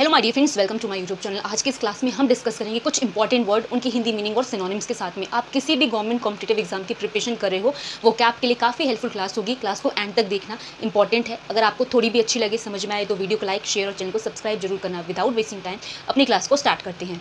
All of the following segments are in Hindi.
Hello my dear friends, welcome to my YouTube channel. आज की इस क्लास में हम डिस्कस करेंगे कुछ इंपॉर्टेंट वर्ड, उनकी हिंदी मीनिंग और सिनोनिम्स के साथ में। आप किसी भी गवर्नमेंट कॉम्पिटिटिव एग्जाम की प्रिपरेशन कर रहे हो, वो कैप के लिए काफ़ी हेल्पफुल क्लास होगी। क्लास को एंड तक देखना इंपॉर्टेंट है। अगर आपको थोड़ी भी अच्छी लगे, समझ में आए, तो वीडियो को लाइक, शेयर और चैनल को सब्सक्राइब जरूर करना। विदाउट वेस्टिंग टाइम अपनी क्लास को स्टार्ट करते हैं।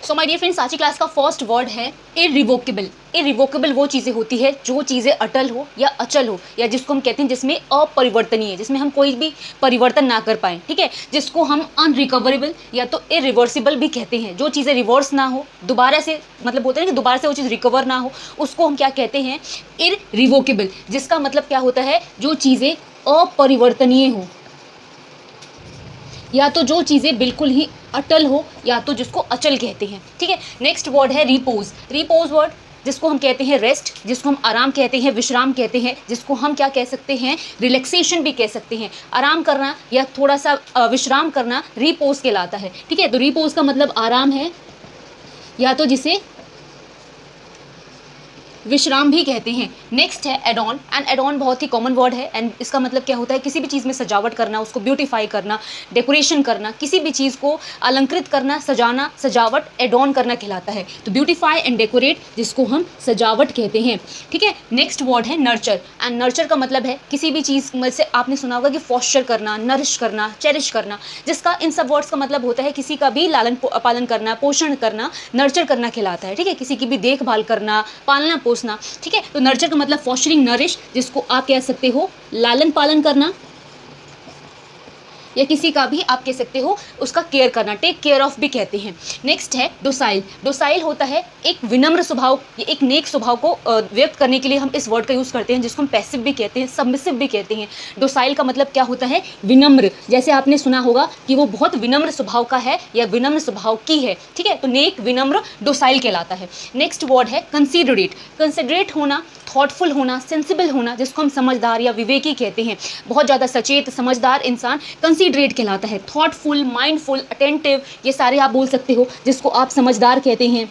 सो माय डियर फ्रेंड्स, आज की क्लास का फर्स्ट वर्ड है इरिवोकेबल। इरिवोकेबल वो चीज़ें होती है जो चीज़ें अटल हो या अचल हो, या जिसको हम कहते हैं जिसमें अपरिवर्तनीय, जिसमें हम कोई भी परिवर्तन ना कर पाए, ठीक है, जिसको हम अनरिकवरेबल या तो इरिवर्सिबल भी कहते हैं। जो चीज़ें रिवर्स ना हो, दोबारा से मतलब होता है ना कि दोबारा से वो चीज़ रिकवर ना हो, उसको हम क्या कहते हैं, इरिवोकेबल। जिसका मतलब क्या होता है, जो चीज़ें अपरिवर्तनीय हो, या तो जो चीज़ें बिल्कुल ही अटल हो, या तो जिसको अचल कहते हैं, ठीक है। नेक्स्ट वर्ड है रिपोज। रिपोज वर्ड जिसको हम कहते हैं रेस्ट, जिसको हम आराम कहते हैं, विश्राम कहते हैं, जिसको हम क्या कह सकते हैं, रिलैक्सेशन भी कह सकते हैं। आराम करना या थोड़ा सा विश्राम करना रिपोज कहलाता है, ठीक है। तो रिपोज का मतलब आराम है, या तो जिसे विश्राम भी कहते हैं। नेक्स्ट है एडॉन। एंड एडॉन बहुत ही कॉमन वर्ड है, एंड इसका मतलब क्या होता है, किसी भी चीज़ में सजावट करना, उसको ब्यूटीफाई करना, डेकोरेशन करना, किसी भी चीज़ को अलंकृत करना, सजाना, सजावट एडॉन करना कहलाता है। तो ब्यूटीफाई एंड डेकोरेट, जिसको हम सजावट कहते हैं, ठीक है। नेक्स्ट वर्ड है नर्चर। एंड नर्चर का मतलब है किसी भी चीज़ में से आपने सुना होगा कि फॉस्चर करना, नरिश करना, चेरिश करना, जिसका इन सब वर्ड्स का मतलब होता है किसी का भी लालन पालन करना, पोषण करना, नर्चर करना कहलाता है, ठीक है। किसी की भी देखभाल करना, पालना पोसना, ठीक है। तो नर्चर का मतलब फॉस्चरिंग, नरिश, जिसको आप कह सकते हो लालन पालन करना, या किसी का भी आप कह सकते हो उसका केयर करना, टेक केयर ऑफ भी कहते हैं। नेक्स्ट है डोसाइल। डोसाइल होता है एक विनम्र स्वभाव, ये एक नेक स्वभाव को व्यक्त करने के लिए हम इस वर्ड का यूज़ करते हैं, जिसको हम पैसिव भी कहते हैं, सबमिसिव भी कहते हैं। डोसाइल का मतलब क्या होता है, विनम्र। जैसे आपने सुना होगा कि वो बहुत विनम्र स्वभाव का है या विनम्र स्वभाव की है, ठीक है। तो नेक, विनम्र, डोसाइल कहलाता है। नेक्स्ट वर्ड है कंसीडरेट। कंसीडरेट होना, थॉटफुल होना, सेंसिबल होना, जिसको हम समझदार या विवेकी कहते हैं। बहुत ज़्यादा सचेत, समझदार इंसान कंसीडरेट कहलाता है। थॉटफुल, माइंडफुल, अटेंटिव, ये सारे आप बोल सकते हो, जिसको आप समझदार कहते हैं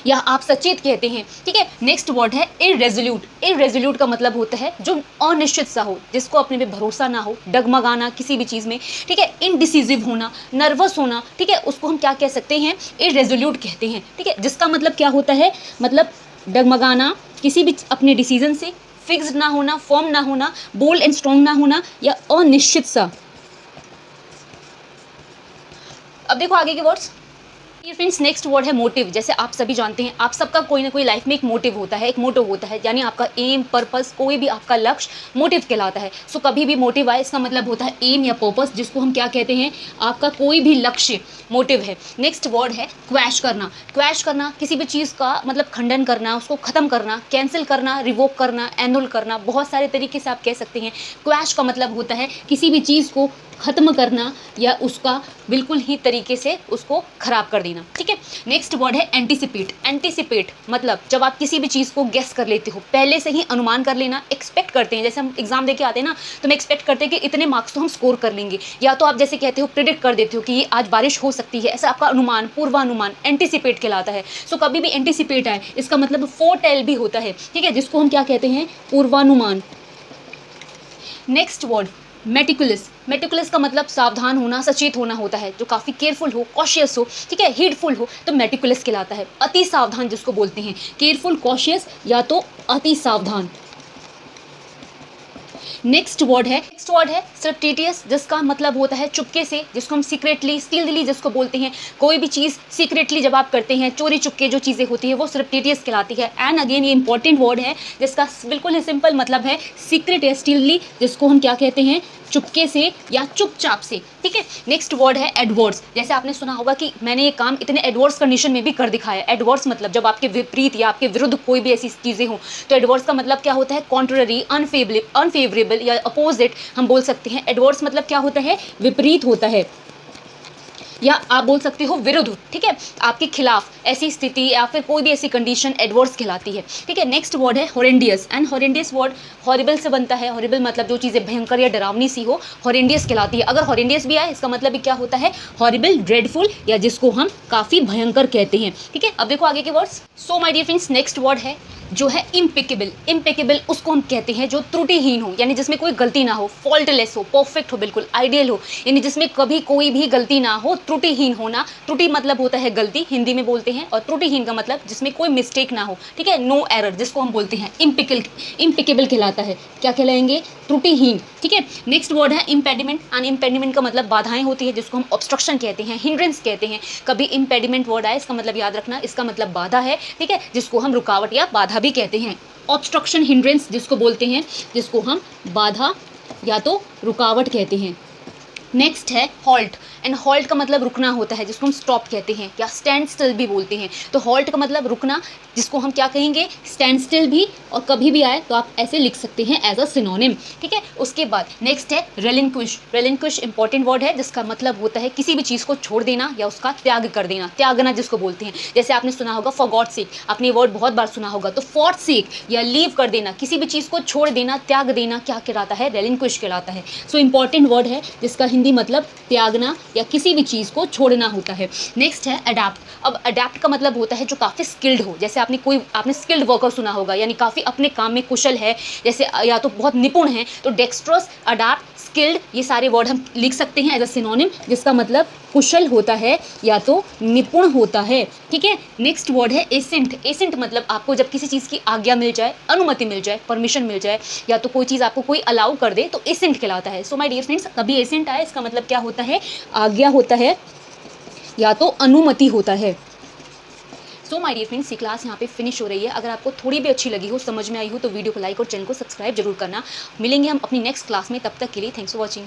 या आप सचेत कहते हैं, ठीक है। नेक्स्ट वर्ड है इररेज़ोल्यूट। इररेज़ोल्यूट का मतलब होता है जो अनिश्चित सा हो, जिसको अपने पे भरोसा ना हो, डगमगाना किसी भी चीज़ में, ठीक है। इनडिसिसिव होना, नर्वस होना, ठीक है, उसको हम क्या कह सकते हैं, इररेज़ोल्यूट कहते हैं, ठीक है। जिसका मतलब क्या होता है, मतलब डगमगाना किसी भी अपने डिसीजन से, फिक्स्ड ना होना, फर्म ना होना, बोल्ड एंड स्ट्रॉन्ग ना होना, या अनिश्चित सा। अब देखो आगे के वर्ड्स। फ्रेंड्स, नेक्स्ट वर्ड है मोटिव। जैसे आप सभी जानते हैं, आप सबका कोई ना कोई लाइफ में एक मोटिव होता है, एक मोटिव होता है, यानी आपका एम, पर्पस, कोई भी आपका लक्ष्य मोटिव कहलाता है। सो कभी भी मोटिव आए, इसका मतलब होता है एम या पर्पस, जिसको हम क्या कहते हैं, आपका कोई भी लक्ष्य मोटिव है। नेक्स्ट वर्ड है क्वैश करना। क्वैश करना किसी भी चीज़ का मतलब खंडन करना, उसको ख़त्म करना, कैंसिल करना, रिवोक करना, एनुल करना, बहुत सारे तरीके से आप कह सकते हैं। क्वैश का मतलब होता है किसी भी चीज़ को ख़त्म करना या उसका बिल्कुल ही तरीके से उसको ख़राब कर देना, ठीक है। नेक्स्ट वर्ड है एंटीसिपेट। एंटीसिपेट मतलब जब आप किसी भी चीज़ को गेस कर लेते हो, पहले से ही अनुमान कर लेना, एक्सपेक्ट करते हैं। जैसे हम एग्जाम देके आते हैं ना, तो हम एक्सपेक्ट करते हैं कि इतने मार्क्स तो हम स्कोर कर लेंगे, या तो आप जैसे कहते हो प्रिडिक्ट कर देते हो कि ये आज बारिश हो सकती है, ऐसा आपका अनुमान, पूर्वानुमान एंटीसिपेट कहलाता है। सो कभी भी एंटीसिपेट आए, इसका मतलब फोरटेल भी होता है, ठीक है, जिसको हम क्या कहते हैं, पूर्वानुमान। Next word meticulous. मेटिकुलस का मतलब सावधान होना, सचेत होना होता है, जो काफ़ी केयरफुल हो, कॉशियस हो, ठीक है, हीडफुल हो, तो मेटिकुलस कहलाता है। अति सावधान जिसको बोलते हैं, केयरफुल, कॉशियस, या तो अति सावधान। नेक्स्ट वर्ड है सरप्टिटियस, जिसका मतलब होता है चुपके से, जिसको हम सीक्रेटली, स्टीलली जिसको बोलते हैं। कोई भी चीज़ सीक्रेटली जब आप करते हैं, चोरी चुपके जो चीज़ें होती है, वो सरप्टिटियस कहलाती है। एंड अगेन ये इंपॉर्टेंट वर्ड है, जिसका बिल्कुल ही सिंपल मतलब है सीक्रेट या स्टीलली, जिसको हम क्या कहते हैं, चुपके से या चुपचाप से, ठीक है। नेक्स्ट वर्ड है एडवर्स। जैसे आपने सुना होगा कि मैंने ये काम इतने एडवर्स कंडीशन में भी कर दिखाया। एडवर्स मतलब जब आपके विपरीत या आपके विरुद्ध कोई भी ऐसी चीज़ें हों, तो एडवर्स का मतलब क्या होता है, कॉन्ट्ररी, अनफेवरेबल या अपोजिट हम बोल सकते हैं। एडवर्स मतलब क्या होता है, विपरीत होता है, या आप बोल सकते हो विरुद्ध, ठीक है, आपके खिलाफ ऐसी स्थिति या फिर कोई भी ऐसी कंडीशन एडवर्स कहलाती है, ठीक है। नेक्स्ट वर्ड है हॉरेंडियस। एंड हॉरेंडियस वर्ड हॉरिबल से बनता है। हॉरिबल मतलब जो चीज़ें भयंकर या डरावनी सी हो, हॉरेंडियस कहलाती है। अगर हॉरेंडियस भी आए, इसका मतलब भी क्या होता है, हॉरिबल, ड्रेडफुल, या जिसको हम काफ़ी भयंकर कहते हैं, ठीक है। अब देखो आगे के words. So my dear friends, next word है जो है इम्पेकेबल, इम्पेकेबल उसको हम कहते हैं जो त्रुटिहीन हो, यानी जिसमें कोई गलती ना हो, फॉल्टलेस हो, परफेक्ट हो, बिल्कुल आइडियल हो, यानी जिसमें कभी कोई भी गलती ना हो, त्रुटिहीन होना। त्रुटि मतलब होता है गलती, हिंदी में बोलते हैं, और त्रुटिहीन का मतलब जिसमें कोई मिस्टेक ना हो, ठीक है, नो एरर, जिसको हम बोलते हैं इम्पेकेबल कहलाता है। क्या कहलाएंगे? त्रुटिहीन, ठीक है। नेक्स्ट वर्ड है इम्पेडिमेंट। एंड इम्पेडिमेंट का मतलब बाधाएं होती है, जिसको हम ऑब्स्ट्रक्शन कहते हैं, हिंड्रेंस कहते हैं। कभी इम्पेडिमेंट वर्ड आए, इसका मतलब याद रखना, इसका मतलब बाधा है, ठीक है, जिसको हम रुकावट या बाधा भी कहते हैं। ऑब्स्ट्रक्शन, हिंड्रेंस जिसको बोलते हैं, जिसको हम बाधा या तो रुकावट कहते हैं। नेक्स्ट है हॉल्ट। एंड हॉल्ट का मतलब रुकना होता है, जिसको हम स्टॉप कहते हैं या स्टैंड स्टिल भी बोलते हैं। तो हॉल्ट का मतलब रुकना, जिसको हम क्या कहेंगे? स्टैंड स्टिल भी, और कभी भी आए तो आप ऐसे लिख सकते हैं एज अ सिनोनिम, ठीक है। उसके बाद नेक्स्ट है रेलिंक्विश। रेलिंक्विश इंपॉर्टेंट वर्ड है, जिसका मतलब होता है किसी भी चीज़ को छोड़ देना या उसका त्याग कर देना, त्यागना जिसको बोलते हैं। जैसे आपने सुना होगा फॉर गॉड सेक, आपने वर्ड बहुत बार सुना होगा। तो फॉर सेक या लीव कर देना, किसी भी चीज़ को छोड़ देना, त्याग देना, क्या कहलाता है? रेलिंक्विश कहलाता है। सो इंपॉर्टेंट वर्ड है, जिसका हिंदी मतलब त्यागना या किसी भी चीज़ को छोड़ना होता है। नेक्स्ट है अडैप्ट। अब अडैप्ट का मतलब होता है जो काफ़ी स्किल्ड हो। जैसे आपने स्किल्ड वर्कर सुना होगा, यानी काफ़ी अपने काम में कुशल है, जैसे या तो बहुत निपुण है। तो डेक्स्ट्रस, अडैप्ट, स्किल्ड, ये सारे वर्ड हम लिख सकते हैं एज अ सिनोनिम, जिसका मतलब कुशल होता है या तो निपुण होता है, ठीक है। नेक्स्ट वर्ड है एसेंट। एसेंट मतलब आपको जब किसी चीज़ की आज्ञा मिल जाए, अनुमति मिल जाए, परमिशन मिल जाए, या तो कोई चीज़ आपको कोई अलाउ कर दे, तो एसेंट कहलाता है। सो माय डियर फ्रेंड्स, कभी एसेंट आए, इसका मतलब क्या होता है? आज्ञा होता है या तो अनुमति होता है। सो माय डियर फ्रेंड्स, ये क्लास यहाँ पे फिनिश हो रही है। अगर आपको थोड़ी भी अच्छी लगी हो, समझ में आई हो, तो वीडियो को लाइक और चैनल को सब्सक्राइब जरूर करना। मिलेंगे हम अपनी नेक्स्ट क्लास में, तब तक के लिए थैंक्स फॉर वॉचिंग।